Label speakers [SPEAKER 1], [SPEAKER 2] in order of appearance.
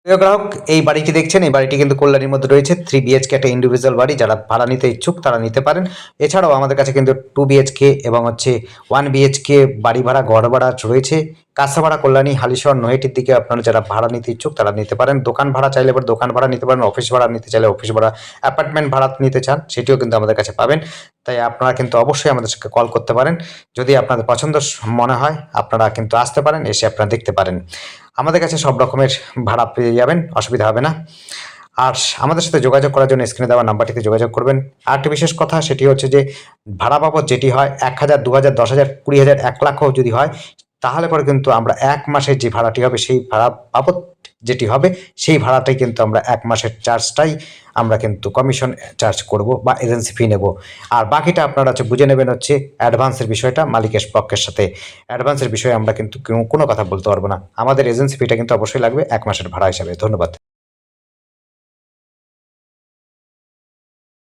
[SPEAKER 1] প্রিয় গ্রাহক, এই বাড়িটি দেখছেন, এই বাড়িটি কিন্তু কল্যাণীর মধ্যে রয়েছে। 3 BHK একটা ইন্ডিভিজুয়াল বাড়ি, যারা ভাড়া নিতে ইচ্ছুক তারা নিতে পারেন। এছাড়াও আমাদের কাছে কিন্তু 2 BHK এবং 1 BHK বাড়ি ভাড়া, ঘর ভাড়া রয়েছে। কাঁচরাপাড়া, কল্যাণী, হালিশহর, নৈহাটির দিকে আপনারা যারা ভাড়া নিতে ইচ্ছুক তারা নিতে পারেন। দোকান ভাড়া চাইলে এবার দোকান ভাড়া নিতে পারেন, অফিস ভাড়া নিতে চাইলে অফিস ভাড়া, অ্যাপার্টমেন্ট ভাড়া নিতে চান সেটিও কিন্তু আমাদের কাছে পাবেন। তাই আপনারা কিন্তু অবশ্যই আমাদের সাথে কল করতে পারেন। যদি আপনাদের পছন্দ মনে হয় আপনারা কিন্তু আসতে পারেন, এসে আপনারা দেখতে পারেন। আমাদের কাছে সব রকমের ভাড়া পেয়ে যাবেন, অসুবিধা হবে না। আর আমাদের সাথে যোগাযোগ করার জন্য স্ক্রিনে দেওয়া নাম্বারটিতে যোগাযোগ করবেন। আরেকটি বিশেষ কথা, সেটি হচ্ছে যে ভাড়া বাবদ যেটি হয় ১,০০০, ২,০০০, ১০,০০০, ২০,০০০, ১,০০,০০০ যদি হয়, তাহলে পরে কিন্তু আমরা ১ মাসের যে ভাড়াটি হবে সেই ভাড়া বাবদ যেটি হবে সেই ভাড়াটাই কিন্তু আমরা ১ মাসের চার্জটাই আমরা কিন্তু কমিশন চার্জ করব বা এজেন্সি ফি নেব। আর বাকিটা আপনারা বুঝে নেবেন হচ্ছে অ্যাডভান্সের বিষয়টা মালিকের পক্ষের সাথে। অ্যাডভান্সের বিষয়ে আমরা কিন্তু কোনো কথা বলতে পারবো না। আমাদের এজেন্সি ফিটা কিন্তু অবশ্যই লাগবে ১ মাসের ভাড়া হিসাবে। ধন্যবাদ।